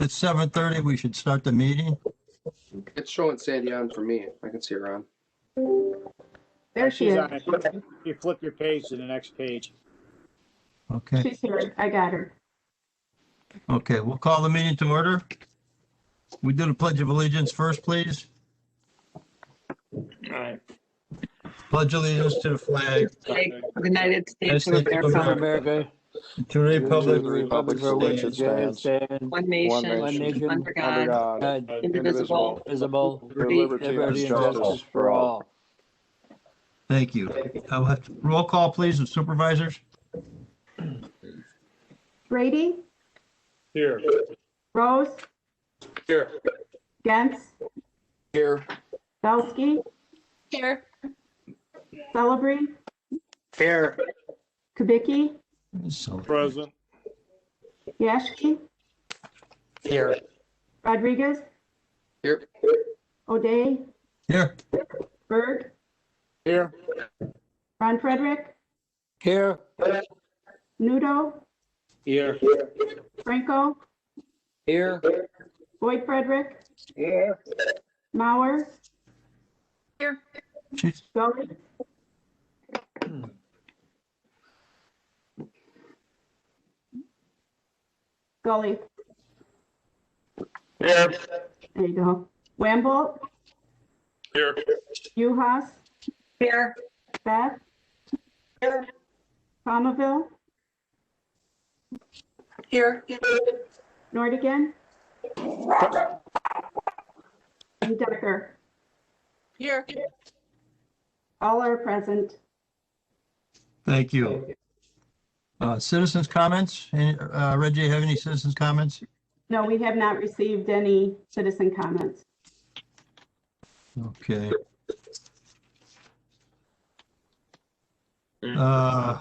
It's 7:30. We should start the meeting. It's showing Sandy on for me. I can see her on. There she She's is. on it. You flip your page to the next page. Okay. She's here. I got her. Okay, we'll call the meeting to order. We do the Pledge of Allegiance first, please. All right. Pledge allegiance to the flag, Of the United States of States of America, America, to the republic, republic for which it stands, one nation, one nation, under under God, God, indivisible, visible, with liberty liberty and justice for all. Thank you. I'll have to- roll call, please, of supervisors. Brady, Here. Rose, Here. Gentz, Here. Belsky, Here. Celebrate, Here. Kubicki, So, Present. Yashki, Here. Rodriguez, Here. O'Day, here, Berg, Here. Ron Frederick, Here. Nudo, Here. Franco, Here. Boyd Frederick, Here. Mauer, she's, Gully, Gully. Here. There you go. Wamble, Here. Uhas, Here. Beth, Palmaville, Here. Nordigan, and Decker. Here. All are present. thank you. Citizens' comments? Reggie, have any citizens' comments? No, we have not received any citizen comments. Okay. I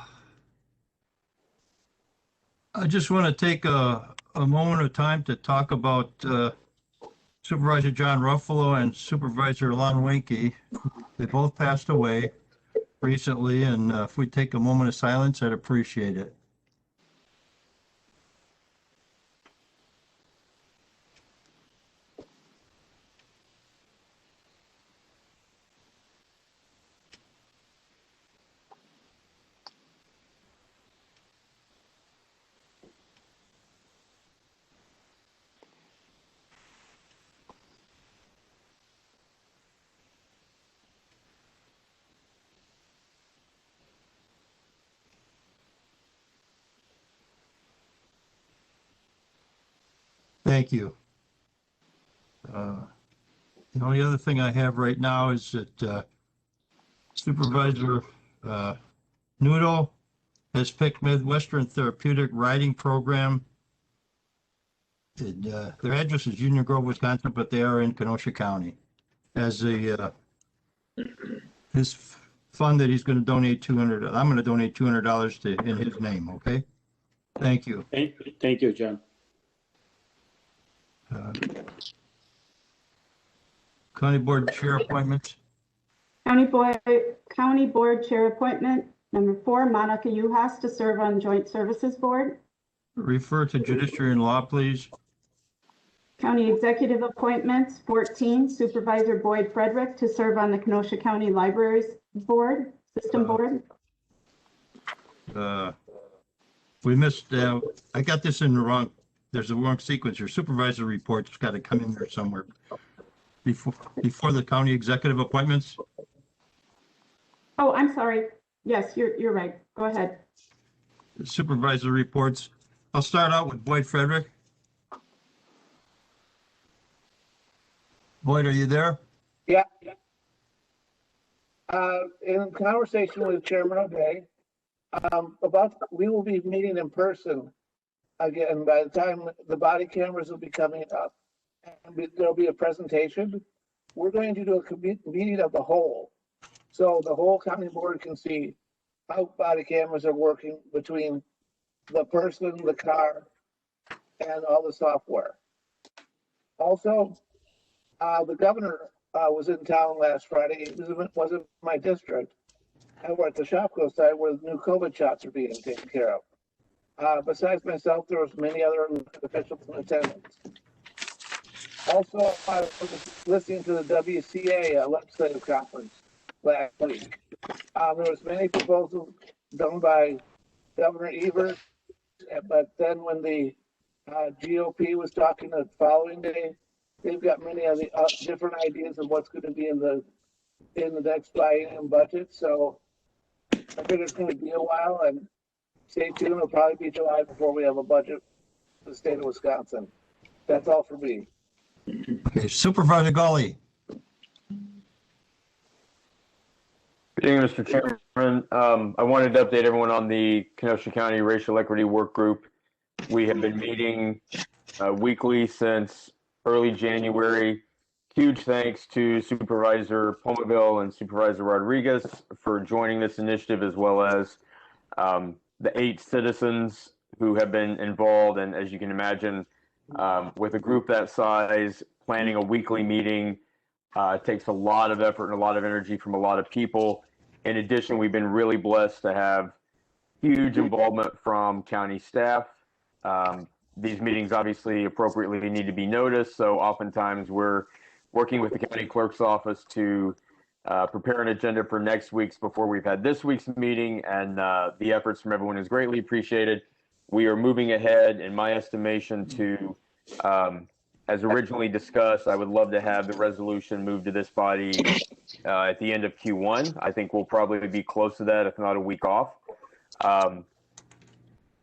just want to take a moment of time to talk about Supervisor John Ruffalo and Supervisor Lon Winkie. They both passed away recently, and if we take a moment of silence, I'd appreciate it. Thank you. The only other thing I have right now is that Supervisor Noodle has picked Midwestern Therapeutic Riding Program. Their address is Union Grove, Wisconsin, but they are in Kenosha County as his fund that he's going to donate $200. I'm going to donate $200 to in his name. Okay. Thank you. Thank you, John. County Board Chair appointments. County Board Chair appointment, number 4, Monica Uhas to serve on Joint Services Board. Refer to Judiciary and Law, please. County Executive appointments, 14, Supervisor Boyd Frederick to serve on the Kenosha County Libraries Board, System Board. We missed, I got this in the wrong, there's a wrong sequence here. Supervisor reports got to come in there somewhere. Before the county executive appointments. Oh, I'm sorry. Yes, you're right. Go ahead. Supervisor reports. I'll start out with Boyd Frederick. Boyd, are you there? Yeah. In conversation with Chairman O'Day, we will be meeting in person again by the time the body cameras will be coming up. And there'll be a presentation. We're going to do a meeting of the whole. So the whole county board can see how body cameras are working between the person, the car, and all the software. Also, the governor was in town last Friday. It wasn't my district. And we're at the Shopko site where the new COVID shots are being taken care of. Besides myself, there was many other officials in attendance. Also, I was listening to the WCA legislative conference last week. There was many proposals done by Governor Evers, but then when the GOP was talking the following day, they've got many of the different ideas of what's going to be in the next biennium budget. So I think it's going to be a while, and stay tuned. It'll probably be July before we have a budget for the state of Wisconsin. That's all for me. Okay, Supervisor Gully. Good evening, Mr. Chairman. I wanted to update everyone on the Kenosha County Racial Equity Work Group. We have been meeting weekly since early January. Huge thanks to Supervisor Pomaville and Supervisor Rodriguez for joining this initiative, as well as the 8 citizens who have been involved. And as you can imagine, with a group that size, planning a weekly meeting takes a lot of effort and a lot of energy from a lot of people. In addition, we've been really blessed to have huge involvement from county staff. These meetings obviously appropriately need to be noticed, so oftentimes we're working with the county clerk's office to prepare an agenda for next week's before we've had this week's meeting, and the efforts from everyone is greatly appreciated. We are moving ahead, in my estimation, to, as originally discussed, I would love to have the resolution moved to this body at the end of Q1. I think we'll probably be close to that, if not a week off.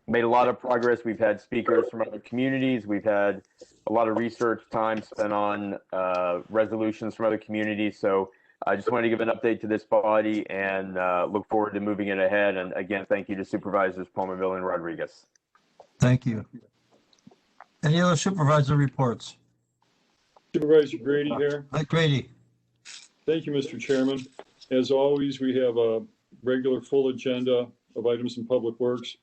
Made a lot of progress. We've had speakers from other communities. We've had a lot of research time spent on resolutions from other communities. So I just wanted to give an update to this body and look forward to moving it ahead. And again, thank you to Supervisors Pomaville and Rodriguez. Thank you. Any other supervisor reports? Supervisor Grady here. Hi, Grady. Thank you, Mr. Chairman. As always, we have a regular full agenda of items in Public Works.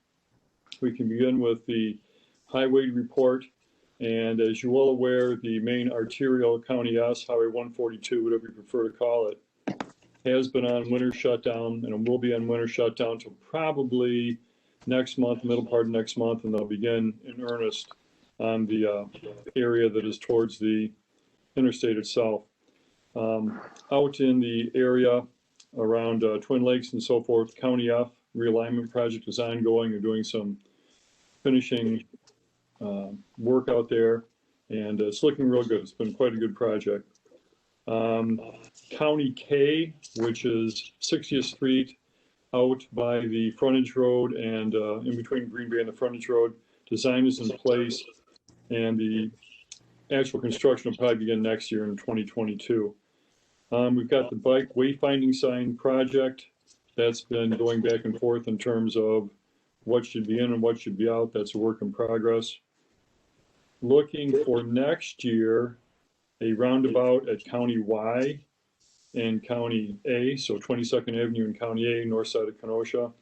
We can begin with the highway report. And as you're well aware, the main arterial County S, Highway 142, whatever you prefer to call it, has been on winter shutdown, and it will be on winter shutdown till probably next month, middle part of next month, and they'll begin in earnest on the area that is towards the interstate itself. Out in the area around Twin Lakes and so forth, County F realignment project is ongoing. They're doing some finishing work out there, and it's looking real good. It's been quite a good project. County K, which is 60th Street out by the frontage road and in between Green Bay and the frontage road, design is in place, and the actual construction will probably begin next year in 2022. We've got the bike wayfinding sign project that's been going back and forth in terms of what should be in and what should be out. That's a work in progress. Looking for next year, a roundabout at County Y and County A, so 22nd Avenue and County A, north side of Kenosha.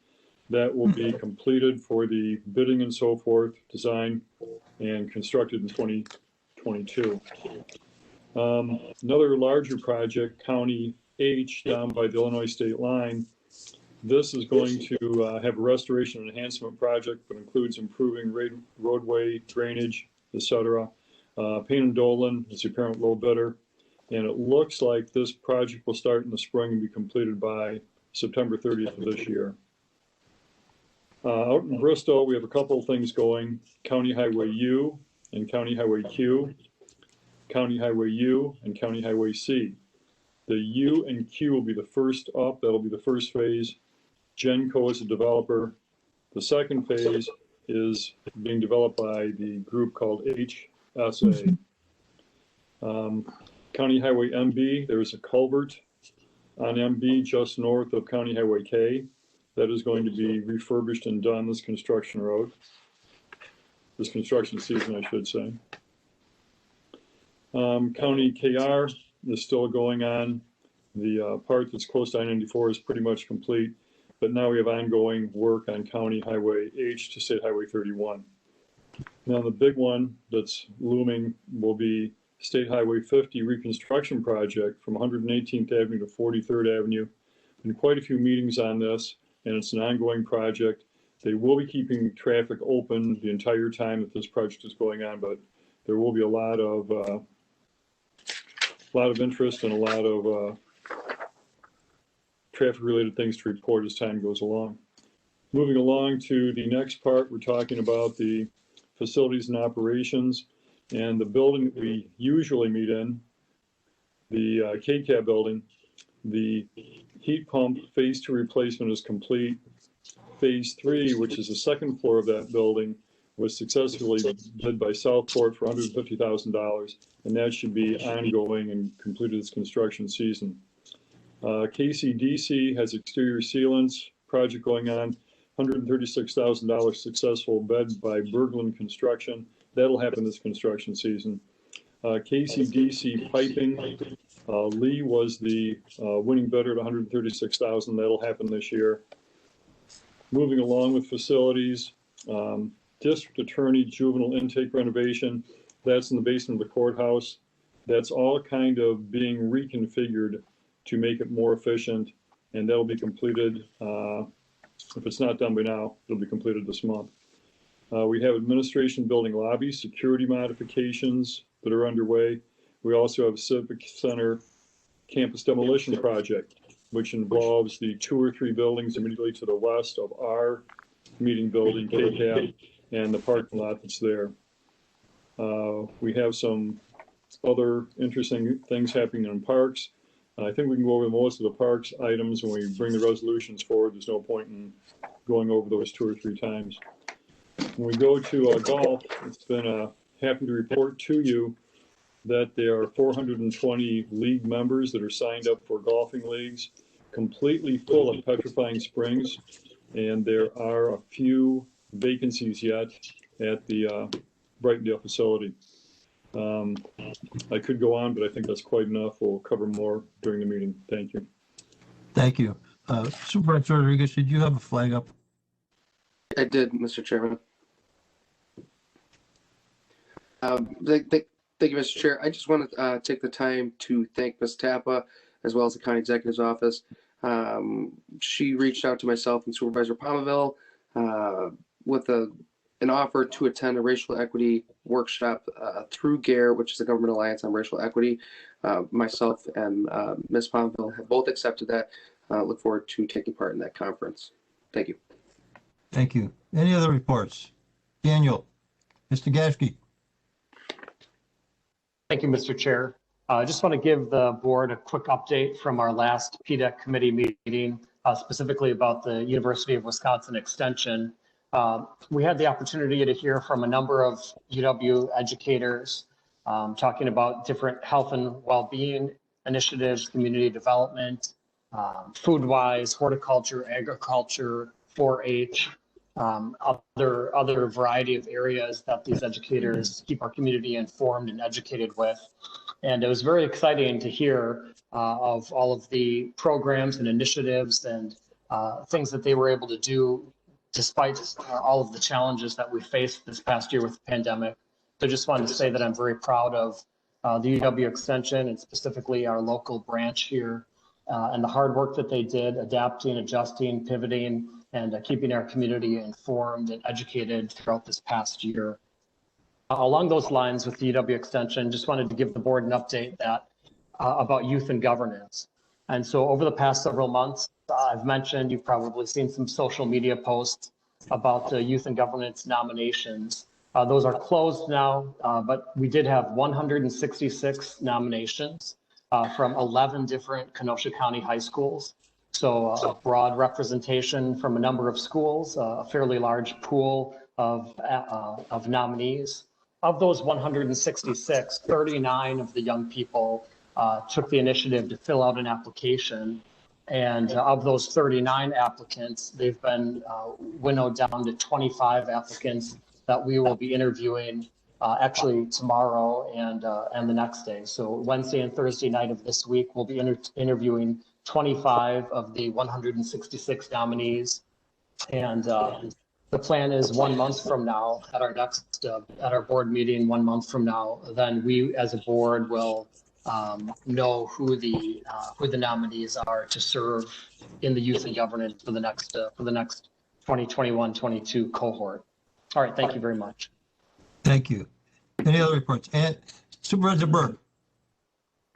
That will be completed for the bidding and so forth, design, and constructed in 2022. Another larger project, County H, down by the Illinois state line. This is going to have a restoration and enhancement project, but includes improving roadway, drainage, etc. Payne and Dolan is the current low bidder, and it looks like this project will start in the spring and be completed by September 30th of this year. Out in Bristol, we have a couple of things going. County Highway U and County Highway Q, County Highway U and County Highway C. The U and Q will be the first up. That'll be the first phase. Genco is a developer. The second phase is being developed by the group called HSA. County Highway MB, there's a culvert on MB just north of County Highway K that is going to be refurbished and done this construction season, I should say. County KR is still going on. The part that's close to I-94 is pretty much complete, but now we have ongoing work on County Highway H to State Highway 31. Now the big one that's looming will be State Highway 50 reconstruction project from 118th Avenue to 43rd Avenue. Been quite a few meetings on this, and it's an ongoing project. They will be keeping traffic open the entire time that this project is going on, but there will be a lot of a lot of interest and a lot of traffic-related things to report as time goes along. Moving along to the next part, we're talking about the facilities and operations, and the building that we usually meet in, the KCAB building. The heat pump phase 2 replacement is complete. Phase 3, which is the second floor of that building, was successfully bid by Southport for $150,000, and that should be ongoing and completed this construction season. KCDC has exterior sealants project going on, $136,000 successful bid by Berglund Construction. That'll happen this construction season. KCDC piping, Lee was the winning bidder at $136,000. That'll happen this year. Moving along with facilities, District Attorney Juvenile intake renovation. That's in the basement of the courthouse. That's all kind of being reconfigured to make it more efficient, and that'll be completed. If it's not done by now, it'll be completed this month. We have administration building lobby security modifications that are underway. We also have Civic Center campus demolition project, which involves the 2 or 3 buildings immediately to the west of our meeting building, KCAB, and the parking lot that's there. We have some other interesting things happening in parks. I think we can go over most of the parks items when we bring the resolutions forward. There's no point in going over those 2 or 3 times. When we go to golf, it's been happy to report to you that there are 420 league members that are signed up for golfing leagues, completely full at Petrifying Springs, and there are a few vacancies yet at the Brightondale facility. I could go on, but I think that's quite enough. We'll cover more during the meeting. Thank you. Thank you. Supervisor Rodriguez, did you have a flag up? I did, Mr. Chairman. Thank you, Mr. Chair. I just want to take the time to thank Ms. Tappa, as well as the County Executive's Office. She reached out to myself and Supervisor Palmaville with an offer to attend a racial equity workshop through GARE, which is the Government Alliance on Racial Equity. Myself and Ms. Palmaville have both accepted that. Look forward to taking part in that conference. Thank you. Thank you. Any other reports? Daniel, Mr. Gaske. Thank you, Mr. Chair. I just want to give the board a quick update from our last PDEC committee meeting, specifically about the University of Wisconsin Extension. We had the opportunity to hear from a number of UW educators talking about different health and well-being initiatives, community development, food-wise, horticulture, agriculture, 4-H, other variety of areas that these educators keep our community informed and educated with. And it was very exciting to hear of all of the programs and initiatives and things that they were able to do despite all of the challenges that we faced this past year with the pandemic. So just wanted to say that I'm very proud of the UW Extension and specifically our local branch here and the hard work that they did, adapting, adjusting, pivoting, and keeping our community informed and educated throughout this past year. Along those lines with the UW Extension, just wanted to give the board an update that about youth and governance. And so over the past several months, I've mentioned, you've probably seen some social media posts about the youth and governance nominations. Those are closed now, but we did have 166 nominations from 11 different Kenosha County high schools. So a broad representation from a number of schools, a fairly large pool of nominees. Of those 166, 39 of the young people took the initiative to fill out an application. And of those 39 applicants, they've been winnowed down to 25 applicants that we will be interviewing actually tomorrow and the next day. So Wednesday and Thursday night of this week, we'll be interviewing 25 of the 166 nominees. And the plan is 1 month from now at our next, at our board meeting 1 month from now, then we as a board will know who the nominees are to serve in the youth and governance for the next 2021-22 cohort. All right, thank you very much. Thank you. Any other reports? And Supervisor Burke.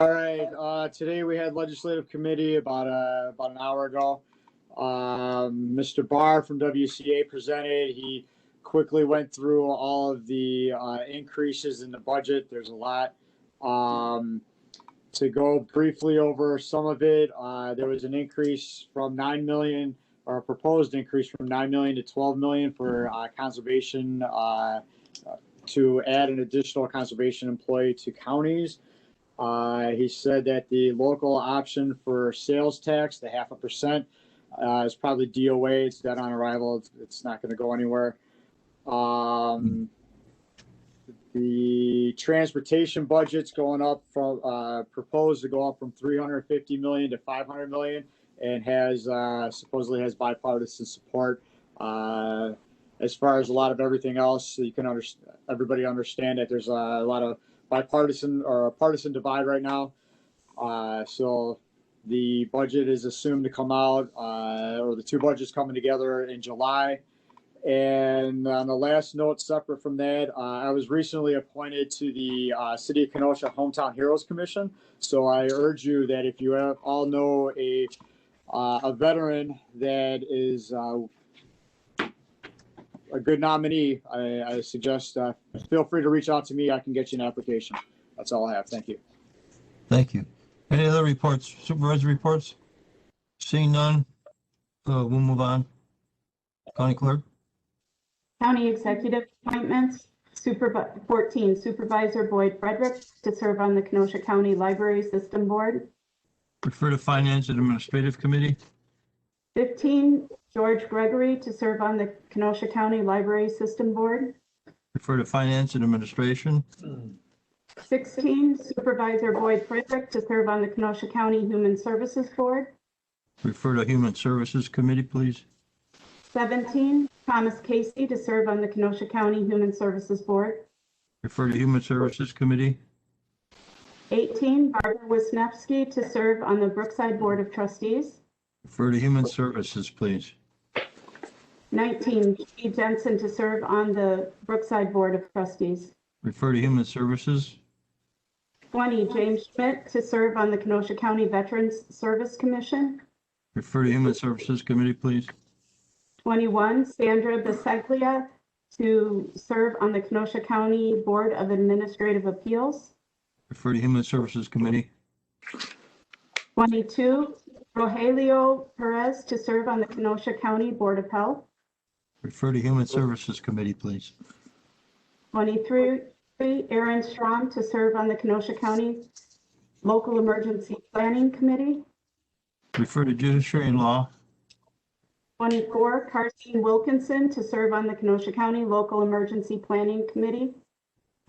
All right, today we had legislative committee about an hour ago. Mr. Barr from WCA presented. He quickly went through all of the increases in the budget. There's a lot. To go briefly over some of it, there was an increase from 9 million, or a proposed increase from 9 million to 12 million for conservation, to add an additional conservation employee to counties. He said that the local option for sales tax, the 0.5%, is probably DOA. It's dead on arrival. It's not going to go anywhere. The transportation budget's going up from proposed to go up from 350 million to 500 million, and has supposedly has bipartisan support. As far as a lot of everything else, you can everybody understand that there's a lot of bipartisan or a partisan divide right now. So the budget is assumed to come out, or the two budgets coming together in July. And on the last note, separate from that, I was recently appointed to the City of Kenosha Hometown Heroes Commission. So I urge you that if you all know a veteran that is a good nominee, I suggest feel free to reach out to me. I can get you an application. That's all I have. Thank you. Thank you. Any other reports? Supervisor reports? Seeing none, we'll move on. County Clerk? County executive appointments, 14, Supervisor Boyd Frederick to serve on the Kenosha County Library System Board. Refer to Finance and Administrative Committee. 15, George Gregory to serve on the Kenosha County Library System Board. Refer to Finance and Administration. 16, Supervisor Boyd Frederick to serve on the Kenosha County Human Services Board. Refer to Human Services Committee, please. 17, Thomas Casey to serve on the Kenosha County Human Services Board. Refer to Human Services Committee. 18, Barbara Wisniewski to serve on the Brookside Board of Trustees. Refer to Human Services, please. 19, G. Jensen to serve on the Brookside Board of Trustees. Refer to Human Services. 20, James Schmidt to serve on the Kenosha County Veterans Service Commission. Refer to Human Services Committee, please. 21, Sandra Biseglia to serve on the Kenosha County Board of Administrative Appeals. Refer to Human Services Committee. 22, Rogelio Perez to serve on the Kenosha County Board of Health. Refer to Human Services Committee, please. 23, Aaron Strom to serve on the Kenosha County Local Emergency Planning Committee. Refer to Judiciary and Law. 24, Carson Wilkinson to serve on the Kenosha County Local Emergency Planning Committee.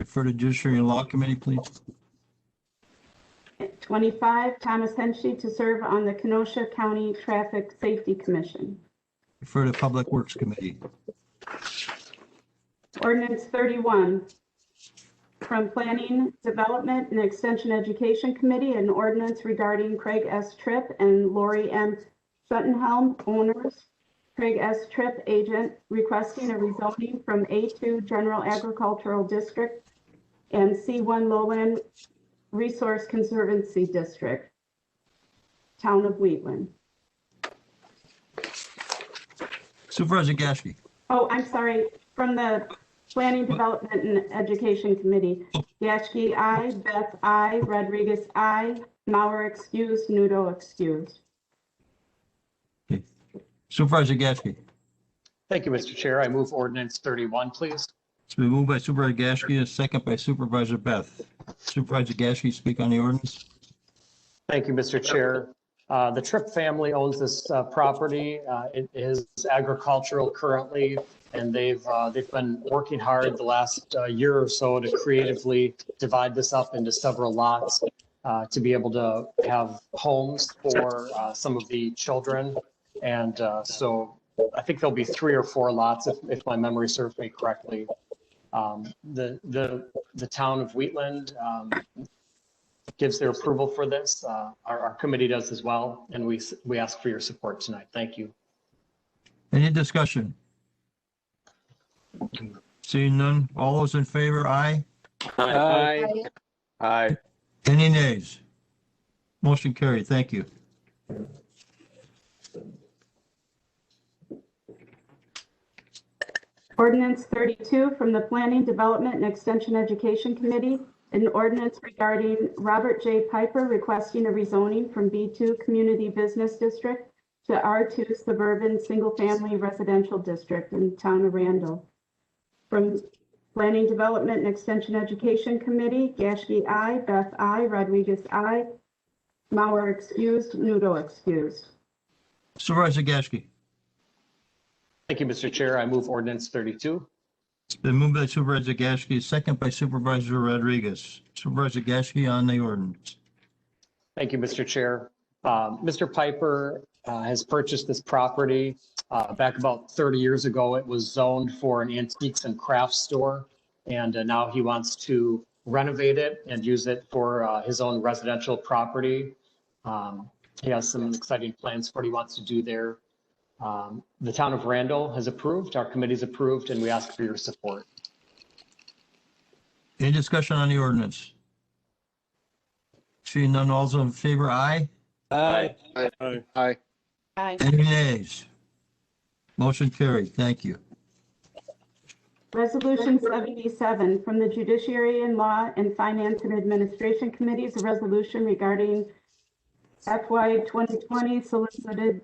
Refer to Judiciary and Law Committee, please. 25, Thomas Henschey to serve on the Kenosha County Traffic Safety Commission. Refer to Public Works Committee. Ordinance 31, from Planning, Development, and Extension Education Committee, an ordinance regarding Craig S. Tripp and Lori M. Schuttenhelm, owners, Craig S. Tripp, agent, requesting a rezoning from A2 General Agricultural District and C1 Lowland Resource Conservancy District, Town of Wheatland. Supervisor Gaske. Oh, I'm sorry, from the Planning, Development, and Education Committee. Yashki, aye. Beth, aye. Rodriguez, aye. Mauer excused. Nudo excused. Okay. Supervisor Gaske. Thank you, Mr. Chair. I move ordinance 31, please. It's been moved by Supervisor Gaske and second by Supervisor Beth. Supervisor Gaske, speak on the ordinance. Thank you, Mr. Chair. The Tripp family owns this property. It is agricultural currently, and they've been working hard the last year or so to creatively divide this up into several lots to be able to have homes for some of the children. And so I think there'll be 3 or 4 lots if my memory serves me correctly. The town of Wheatland gives their approval for this. Our committee does as well, and we ask for your support tonight. Thank you. Any discussion? Seeing none, all those in favor, aye. Aye. Aye. Any nays? Motion carried. Thank you. Ordinance 32 from the Planning, Development, and Extension Education Committee, an ordinance regarding Robert J. Piper requesting a rezoning from B2 Community Business District to R2 Suburban Single Family Residential District in the town of Randall. From Planning, Development, and Extension Education Committee, Gashke, aye. Beth, aye. Rodriguez, aye. Mauer excused. Nudo excused. Supervisor Gashke. Thank you, Mr. Chair. I move ordinance 32. It's been moved by Supervisor Gashke, second by Supervisor Rodriguez. Supervisor Gashke on the ordinance. Thank you, Mr. Chair. Mr. Piper has purchased this property back about 30 years ago. It was zoned for an antiques and crafts store, and now he wants to renovate it and use it for his own residential property. He has some exciting plans for what he wants to do there. The town of Randall has approved, our committee's approved, and we ask for your support. Any discussion on the ordinance? Seeing none, all's in favor, aye. Aye. Aye. Aye. Aye. Any nays? Motion carried. Thank you. Resolution 77 from the Judiciary and Law and Finance and Administration Committees, a resolution regarding FY 2020 solicited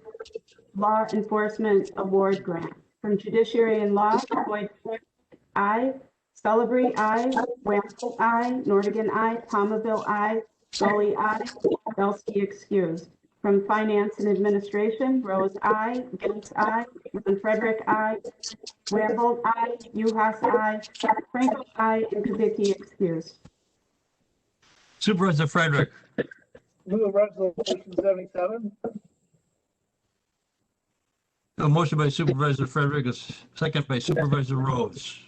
law enforcement award grant. From Judiciary and Law, Boyd, aye. Celebrity, aye. Wample, aye. Nordigan, aye. Palmaville, aye. Foley, aye. Belsky excused. From Finance and Administration, Rose, aye. Gintz, aye. Ron Frederick, aye. Ramble, aye. Uhas, aye. Frankel, aye. And Kubicki excused. Supervisor Frederick. Move resolution 77. A motion by Supervisor Frederick, a second by Supervisor Rose.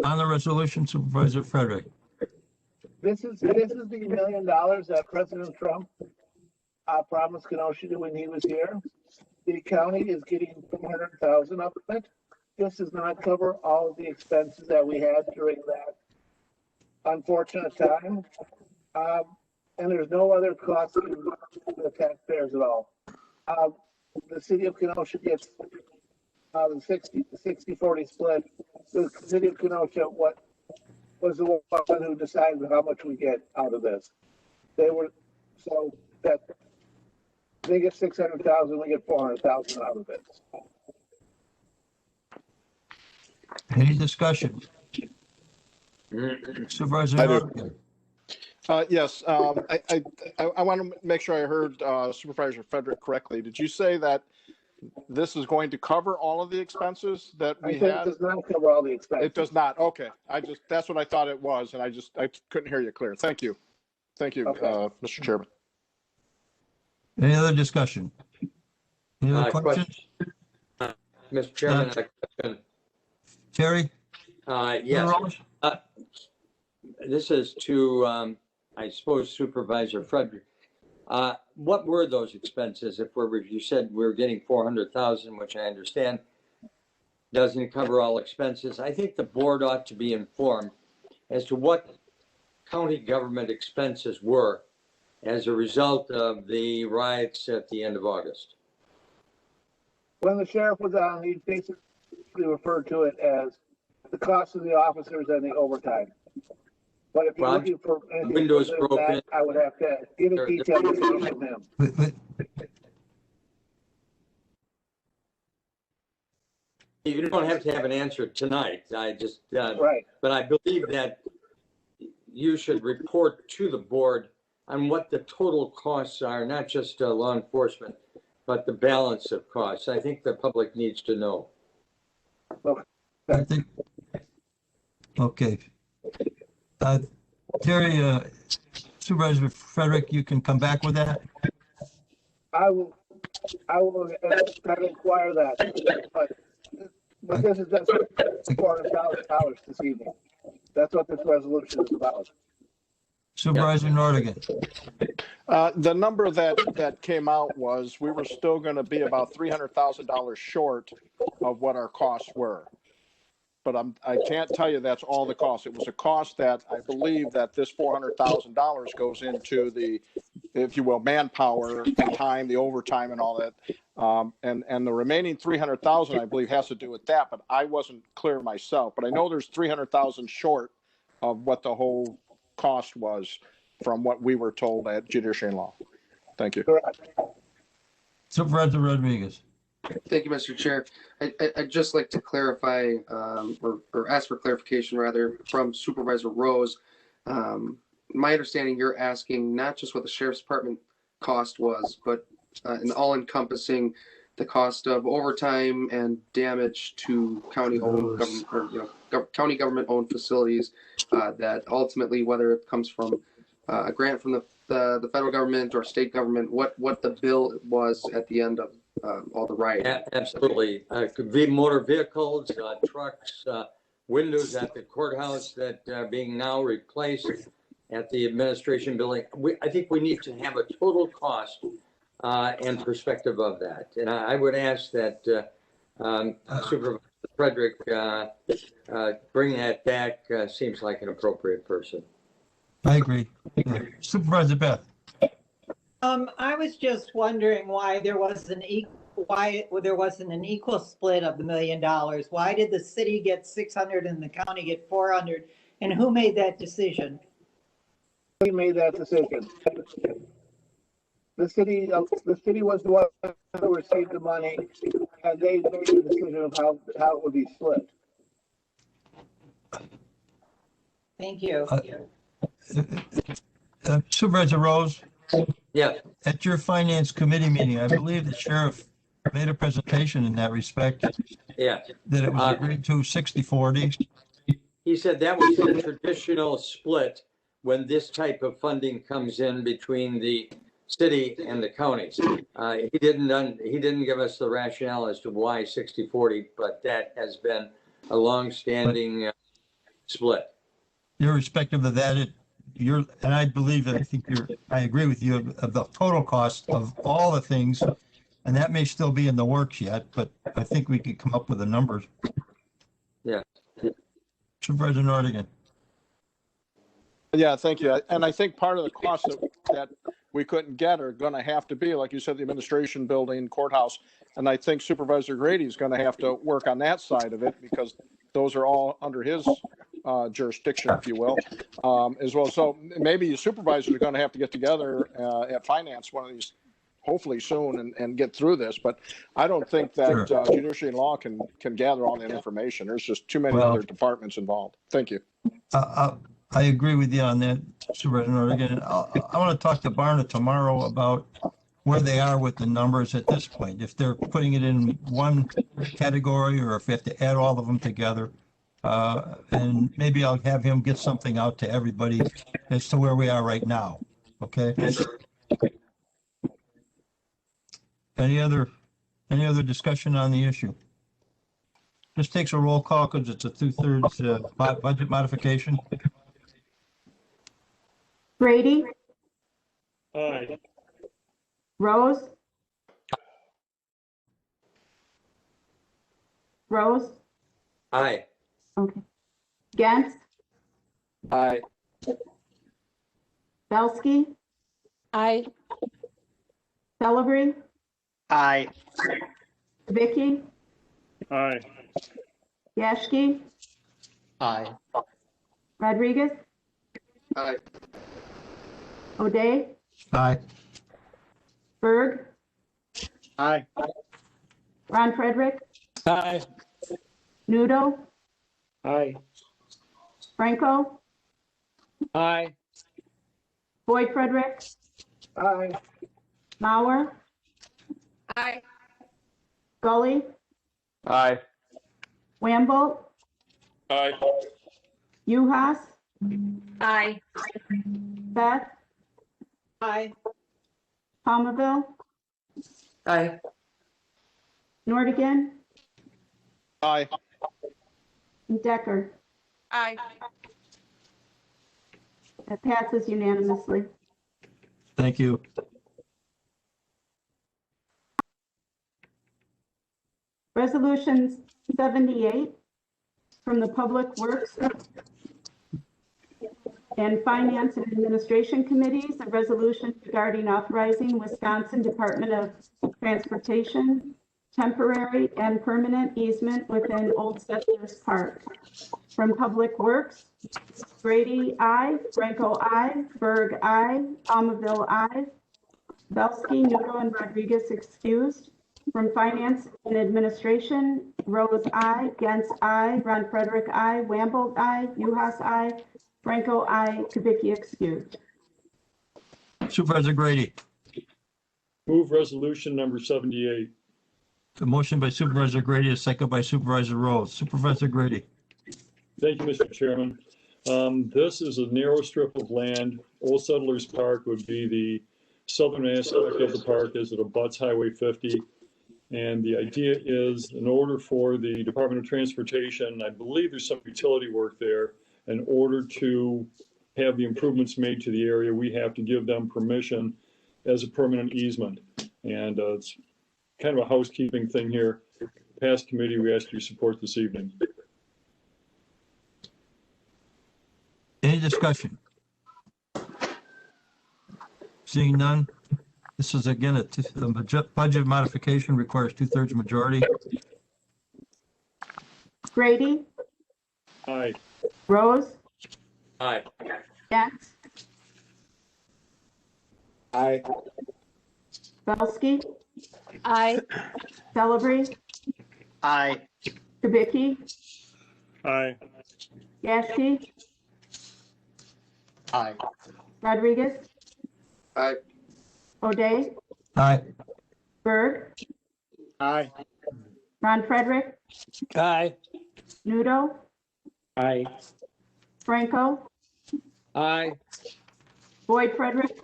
On the resolution, Supervisor Frederick. This is the $1 million that President Trump promised Kenosha when he was here. The county is getting $400,000 of it. This does not cover all of the expenses that we had during that unfortunate time. And there's no other cost to the taxpayers at all. The city of Kenosha gets the 60-40 split. The city of Kenosha, what was the one who decided how much we get out of this? They were, so that they get 600,000, we get 400,000 out of it. Any discussion? Supervisor I do. Norton. Yes, I want to make sure I heard Supervisor Frederick correctly. Did you say that this is going to cover all of the expenses that we I think it had? does not cover all the expenses. It does not. Okay. That's what I thought it was. And I couldn't hear you clear. Thank you. Thank you, Okay. Mr. Chairman. Any other discussion? Any other questions? Mr. Chairman, I have a question. Terry? Yes, Rose? this is to, I suppose, Supervisor Frederick. What were those expenses? You said we're getting 400,000, which I understand doesn't cover all expenses. I think the board ought to be informed as to what county government expenses were as a result of the riots at the end of August. When the sheriff was on, he basically referred to it as the cost of the officers and the overtime. But if you're Well, looking for anything windows further than broken. that, I would have to get a detailed information from him. You don't have to have an answer tonight. Right. But I believe that you should report to the board on what the total costs are, not just law enforcement, but the balance of costs. I think the public needs to know. I think, okay. Terry, Supervisor Frederick, you can come back with that? I will inquire that, but this is just $400,000 this evening. That's what this resolution is about. Supervisor Nordigan. The number that came out was we were still going to be about $300,000 short of what our costs were. But I can't tell you that's all the cost. It was a cost that I believe that this $400,000 goes into the if you will, manpower and time, the overtime and all that. And the remaining 300,000, I believe, has to do with that, but I wasn't clear myself. But I know there's 300,000 short of what the whole cost was from what we were told at Judiciary and Law. Thank you. Correct. Supervisor Rodriguez. Thank you, Mr. Chair. I'd just like to clarify, or ask for clarification rather, from Supervisor Rose. My understanding, you're asking not just what the Sheriff's Department cost was, but an all-encompassing the cost of overtime and damage to county-owned government, or county government-owned facilities. That ultimately, whether it comes from a grant from the federal government or state government, what the bill was at the end of all the rioting. Absolutely. Could be motor vehicles, trucks, windows at the courthouse that are being now replaced at the administration building. I think we need to have a total cost and perspective of that. And I would ask that Supervisor Frederick bring that back. Seems like an appropriate person. I agree. Supervisor Beth. I was just wondering why there wasn't an equal split of the $1 million. Why did the city get 600 and the county get 400? And who made that decision? We made that decision. The city was the one who received the money, and they made the decision of how it would be split. Thank you. Supervisor Rose. Yeah. At your finance committee meeting, I believe the sheriff made a presentation in that respect. Yeah. That it was agreed to 60-40. He said that was the traditional split when this type of funding comes in between the city and the counties. He didn't give us the rationale as to why 60-40, but that has been a long-standing split. Irrespective of that, and I believe that I agree with you of the total cost of all the things, and that may still be in the works yet, but I think we could come up with the numbers. Yeah. Supervisor Nordigan. Yeah, thank you. And I think part of the costs that we couldn't get are going to have to be, like you said, the administration building, courthouse. And I think Supervisor Grady is going to have to work on that side of it because those are all under his jurisdiction, if you will, as well. So maybe the supervisors are going to have to get together at finance one of these, hopefully soon, and get through this. But I don't think that Judiciary and Law can gather all that information. There's just too many other departments involved. Thank you. I agree with you on that, Supervisor Nordigan. I want to talk to Barna tomorrow about where they are with the numbers at this point. If they're putting it in one category or if we have to add all of them together. And maybe I'll have him get something out to everybody as to where we are right now. Okay. Any other discussion on the issue? This takes a roll call because it's a 2/3 budget modification. Grady, Aye. Rose, Aye. okay, Gantz, Aye. Belsky, Aye. Celebrity, Aye. Vicky, Aye. Yashki, Aye. Rodriguez, Aye. O'Day, Aye. Berg, Aye. Ron Frederick, Aye. Nudo, Aye. Franco, Aye. Boyd Frederick, Aye. Mauer, Aye. Gully, Aye. Wamble, Aye. Uhas, Aye. Beth, Aye. Palmerville, Aye. Nordigan, Aye. and Decker. Aye. That passes unanimously. Thank you. Resolution 78 from the Public Works and Finance and Administration Committees, a resolution regarding authorizing Wisconsin Department of Transportation temporary and permanent easement within Old Settlers Park. From Public Works, Grady, I. Franco, I. Berg, I. Almaville, I. Belsky, Nudo, and Rodriguez excused. From Finance and Administration, Rose, I. Gentz, I. Ron Frederick, I. Wamble, I. Uhas, I. Franco, I. Kubicki excused. Supervisor Grady. Move resolution number 78. The motion by Supervisor Grady, a second by Supervisor Rose. Supervisor Grady. Thank you, Mr. Chairman. This is a narrow strip of land. Old Settlers Park would be the southern aspect of the park as it abuts Highway 50. And the idea is, in order for the Department of Transportation, I believe there's some utility work there, in order to have the improvements made to the area, we have to give them permission as a permanent easement. And it's kind of a housekeeping thing here. Past committee, we ask your support this evening. Any discussion? Seeing none, this is again a budget modification requires 2/3 majority. Grady, Aye. Rose, Aye. Gentz, Aye. Belsky, Aye. Celebrate, Aye. Kubicki, Aye. Gasky, Aye. Rodriguez, Aye. O'Day, Aye. Berg, Aye. Ron Frederick, Aye. Nudo, Aye. Franco, Aye. Boyd Frederick,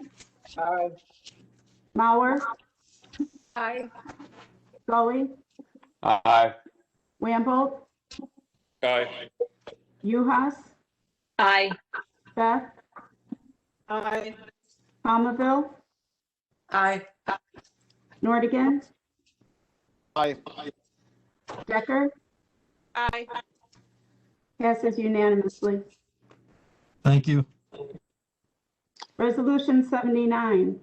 Aye. Mauer, Aye. Scully, Aye. Wamble, Aye. Uhas, Aye. Beth, Aye. Palmaville, Aye. Nordigan, Aye. Decker, Aye. passes unanimously. Thank you. Resolution 79,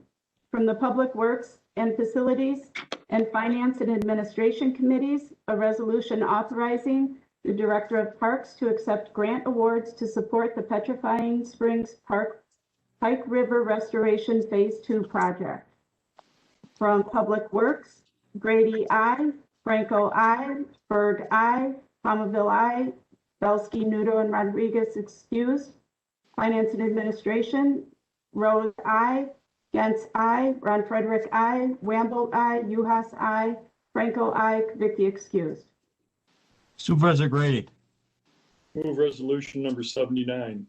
from the Public Works and Facilities and Finance and Administration Committees, a resolution authorizing the Director of Parks to accept grant awards to support the Petrifying Springs Park Pike River Restoration Phase 2 project. From Public Works, Grady, I. Franco, I. Berg, I. Palmaville, I. Belsky, Nudo, and Rodriguez excused. Finance and Administration, Rose, I. Gentz, I. Ron Frederick, I. Wamble, I. Uhas, I. Franco, I. Kubicki excused. Supervisor Grady. Move resolution number 79.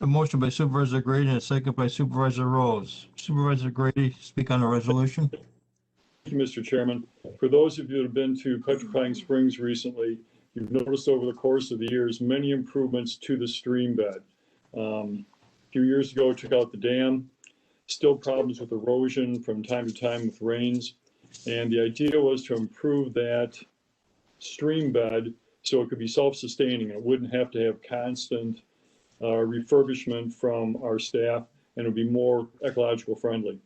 A motion by Supervisor Grady and a second by Supervisor Rose. Supervisor Grady, speak on the resolution. Thank you, Mr. Chairman. For those of you that have been to Petrifying Springs recently, you've noticed over the course of the years, many improvements to the stream bed. A few years ago, took out the dam, still problems with erosion from time to time with rains. And the idea was to improve that stream bed so it could be self-sustaining. It wouldn't have to have constant refurbishment from our staff, and it would be more ecological friendly.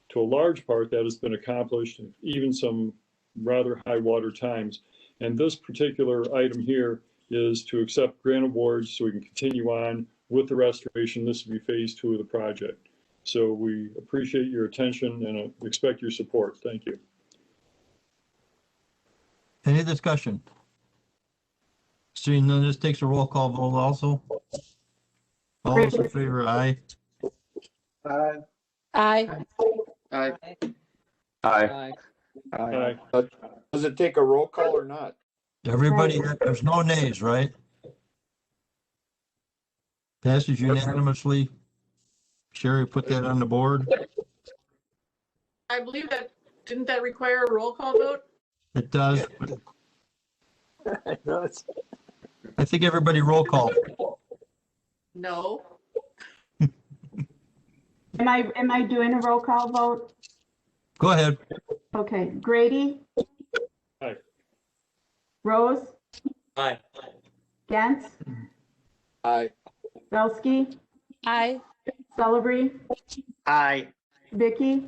To a large part, that has been accomplished, even some rather high water times. And this particular item here is to accept grant awards so we can continue on with the restoration. This will be phase 2 of the project. So we appreciate your attention and expect your support. Thank you. Any discussion? Seeing none, this takes a roll call vote also. All those in favor, aye. Aye. Aye. Aye. Aye. Aye. Does it take a roll call or not? Everybody, there's no nays, right? Passes unanimously. Sherry, put that on the board. I believe that, didn't that require a roll call vote? It does. I think everybody roll call. No. Am I doing a roll call vote? Go ahead. Okay, Grady? Aye. Rose? Aye. Gentz? Aye. Belsky? Aye. Celebrity, Aye. Vicky,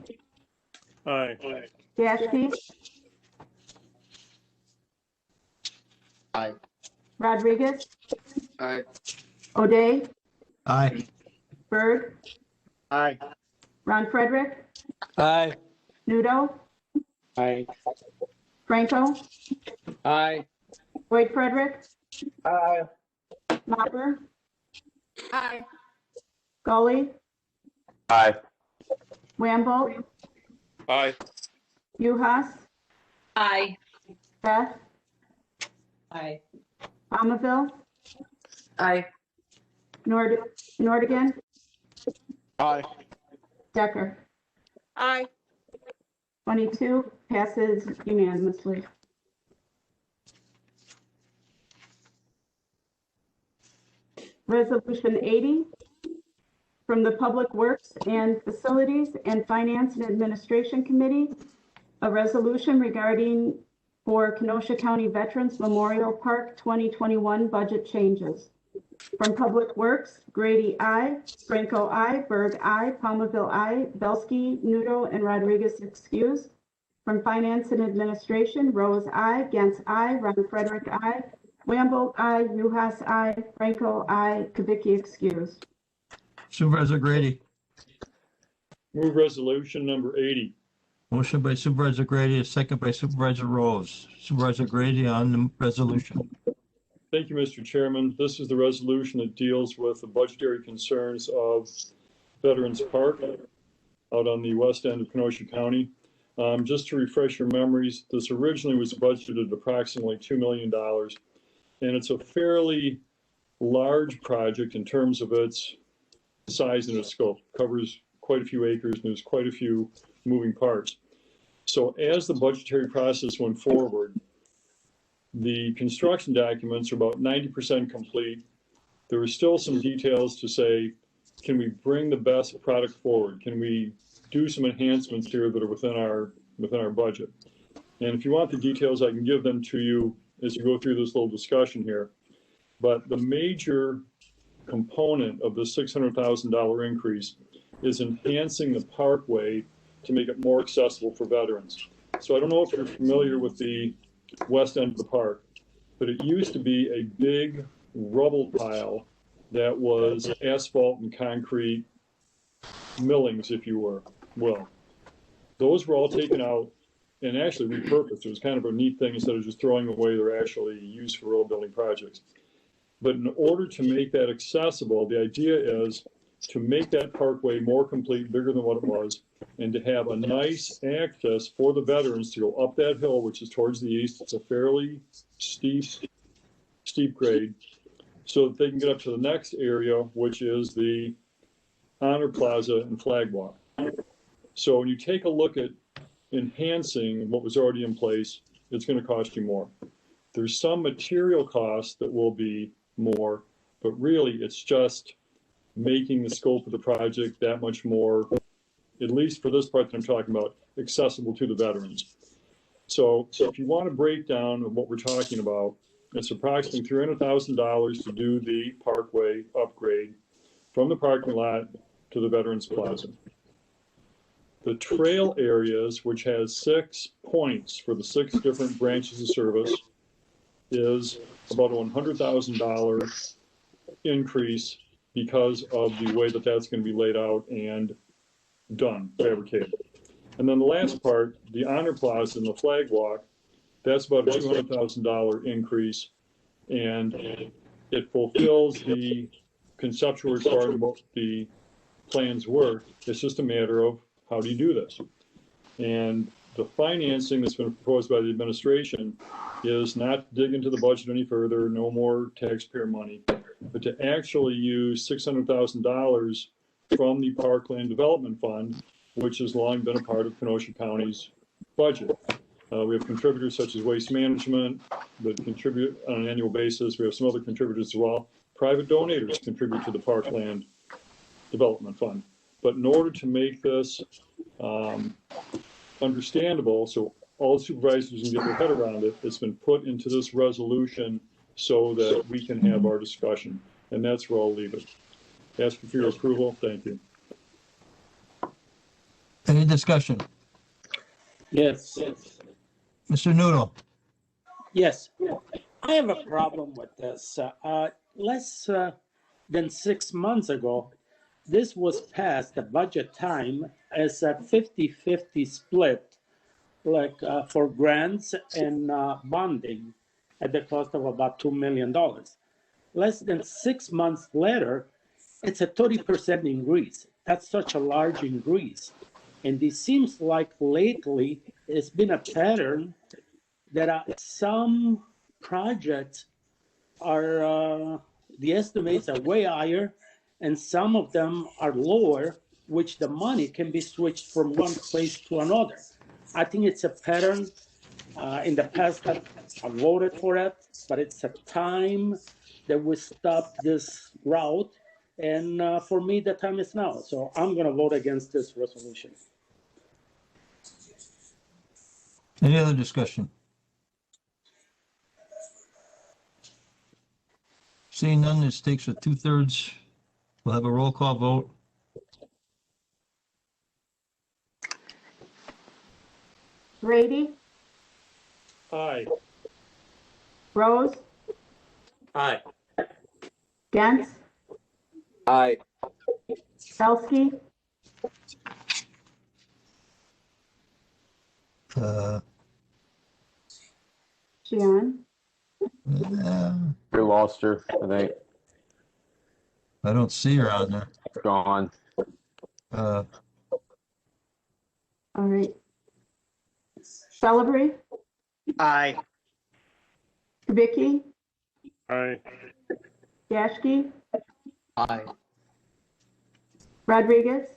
Aye. Gaske, Aye. Rodriguez, Aye. O'Day, Aye. Berg, Aye. Ron Frederick, Aye. Nudo, Aye. Franco, Aye. Boyd Frederick, Aye. Mopper, Aye. Gully, Aye. Wamble, Aye. Uhas, Aye. Beth, Aye. Palmville, Aye. Nordigan, Aye. Decker. Aye. 22 passes unanimously. Resolution 80 from the Public Works and Facilities and Finance and Administration Committee, a resolution regarding for Kenosha County Veterans Memorial Park 2021 budget changes. From Public Works, Grady, I, Franco, I, Berg, I, Palmville, I, Belsky, Nudo, and Rodriguez excused. From Finance and Administration, Rose, I, Gantz, I, Ron Frederick, I, Wamble, I, Uhas, I, Franco, I, Kubicki excused. Supervisor Grady. Move resolution number 80. Motion by Supervisor Grady, a second by Supervisor Rose. Supervisor Grady on the resolution. Thank you, Mr. Chairman. This is the resolution that deals with the budgetary concerns of Veterans Park out on the west end of Kenosha County. Just to refresh your memories, this originally was budgeted at approximately $2 million, and it's a fairly large project in terms of its size and its scope. It covers quite a few acres and there's quite a few moving parts. So as the budgetary process went forward, the construction documents are about 90% complete. There were still some details to say, can we bring the best product forward? Can we do some enhancements here that are within our budget? And if you want the details, I can give them to you as you go through this little discussion here. But the major component of the $600,000 increase is enhancing the parkway to make it more accessible for veterans. So I don't know if you're familiar with the west end of the park, but it used to be a big rubble pile that was asphalt and concrete millings, if you will. Those were all taken out and actually repurposed. It was kind of a neat thing. Instead of just throwing away, they're actually used for road building projects. But in order to make that accessible, the idea is to make that parkway more complete, bigger than what it was, and to have a nice access for the veterans to go up that hill, which is towards the east. It's a fairly steep grade, so that they can get up to the next area, which is the Honor Plaza and Flag Walk. So when you take a look at enhancing what was already in place, it's going to cost you more. There's some material costs that will be more, but really it's just making the scope of the project that much more, at least for this part that I'm talking about, accessible to the veterans. So if you want a breakdown of what we're talking about, it's approximately $300,000 to do the parkway upgrade from the parking lot to the Veterans Plaza. The trail areas, which has 6 points for the 6 different branches of service, is about a $100,000 increase because of the way that that's going to be laid out and done, fabricated. And then the last part, the Honor Plaza and the Flag Walk, that's about a $200,000 increase, and it fulfills the conceptual requirement of what the plans were. It's just a matter of how do you do this? And the financing that's been proposed by the administration is not to dig into the budget any further, no more taxpayer money, but to actually use $600,000 from the Parkland Development Fund, which has long been a part of Kenosha County's budget. We have contributors such as Waste Management that contribute on an annual basis. We have some other contributors as well. Private donors contribute to the Parkland Development Fund. But in order to make this understandable, so all the supervisors can get their head around it, it's been put into this resolution so that we can have our discussion. And that's where I'll leave it. Asking for your approval. Thank you. Any discussion? Yes, Mr. Noodle? yes. I have a problem with this. Less than 6 months ago, this was passed, the budget time, as a 50-50 split, like for grants and bonding at the cost of about $2 million. Less than 6 months later, it's a 30% increase. That's such a large increase. And it seems like lately it's been a pattern that some projects are, the estimates are way higher, and some of them are lower, which the money can be switched from one place to another. I think it's a pattern. In the past, I voted for it, but it's a time that we stop this route. And for me, the time is now. So I'm going to vote against this resolution. Any other discussion? Seeing none, this takes a 2/3. We'll have a roll call vote. Grady, Aye. Rose, Aye. Gantz, Aye. Belsky, Jian, We lost her, I think. I don't see her on there. Gone. Uh, all right. Celebrate, Aye. Kubicki, Aye. Yashki, Aye. Rodriguez,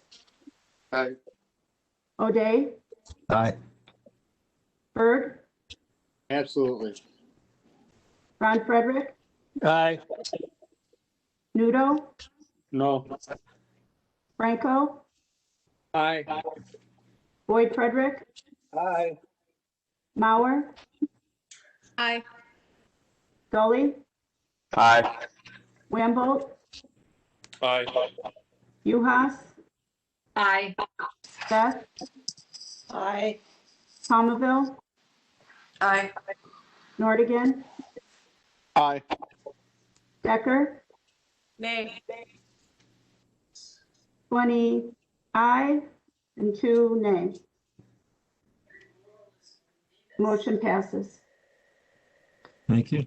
Aye. O'Day, aye. Berg, Absolutely. Ron Frederick, Aye. Nudo, No. Franco, Aye. Boyd Frederick, Aye. Mauer, Aye. Gully, Aye. Wambolt, Aye. Uhas, Aye. Beth, Aye. Palmville, Aye. Nordigan, Aye. Decker, Nay. 20 aye and 2 nay. Motion passes. Thank you.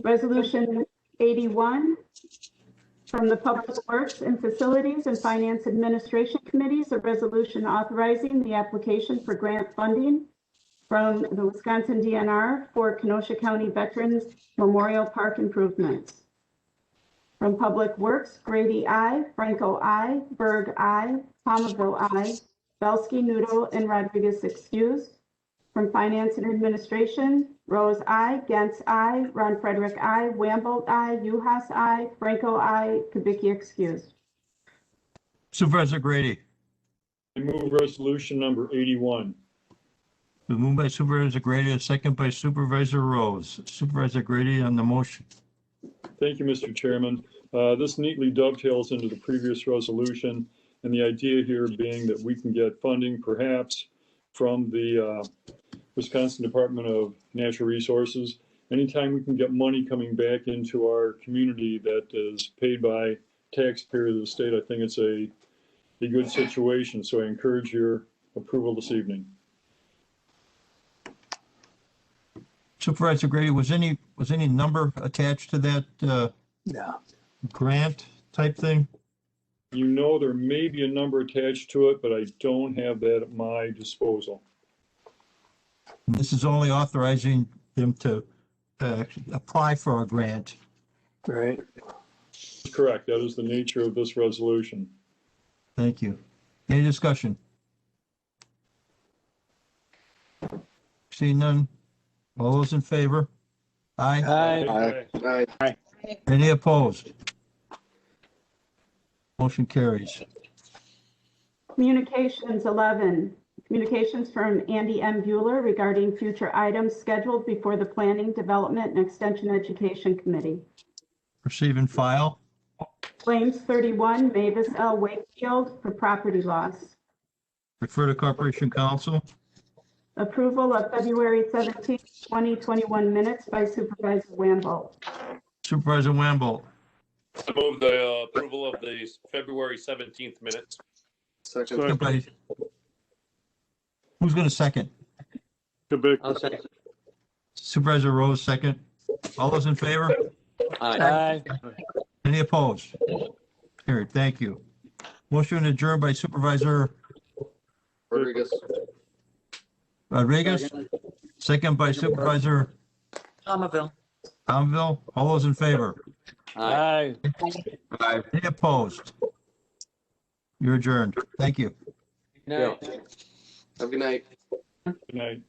Resolution 81 from the Public Works and Facilities and Finance Administration Committees, a resolution authorizing the application for grant funding from the Wisconsin DNR for Kenosha County Veterans Memorial Park improvements. From Public Works, Grady, I, Franco, I, Berg, I, Palmville, I, Belsky, Nudo, and Rodriguez excused. From Finance and Administration, Rose, I, Gantz, I, Ron Frederick, I, Wambolt, I, Uhas, I, Franco, I, Kubicki excused. Supervisor Grady. I move resolution number 81. Been moved by Supervisor Grady, a second by Supervisor Rose. Supervisor Grady on the motion. Thank you, Mr. Chairman. This neatly dovetails into the previous resolution, and the idea here being that we can get funding perhaps from the Wisconsin Department of Natural Resources. Anytime we can get money coming back into our community that is paid by taxpayers of the state, I think it's a good situation. So I encourage your approval this evening. Supervisor Grady, was any number attached to that No. grant type thing? You know, there may be a number attached to it, but I don't have that at my disposal. This is only authorizing them to apply for a grant. Right. Correct. That is the nature of this resolution. Thank you. Any discussion? Seeing none. All those in favor? Aye. Aye. Aye. Any opposed? Motion carries. Communications 11, communications from Andy M. Bueller regarding future items scheduled before the Planning, Development, and Extension Education Committee. Receive and file. Claims 31, Mavis L. Wakefield for property loss. Refer to Corporation Council. Approval of February 17, 2021 minutes by Supervisor Wamble. Supervisor Wamble. I move the approval of the February 17th minutes. Second. Second by- Who's going to second? Quebec. I'll say. Supervisor Rose, second. All those in favor? Aye. Any opposed? Carried. Thank you. Motion adjourned by Supervisor Rodriguez. Rodriguez, second by Supervisor Palmville. Tomville. All those in favor? Aye. Any opposed? You're adjourned. Thank you. No. Have a good night. Good night.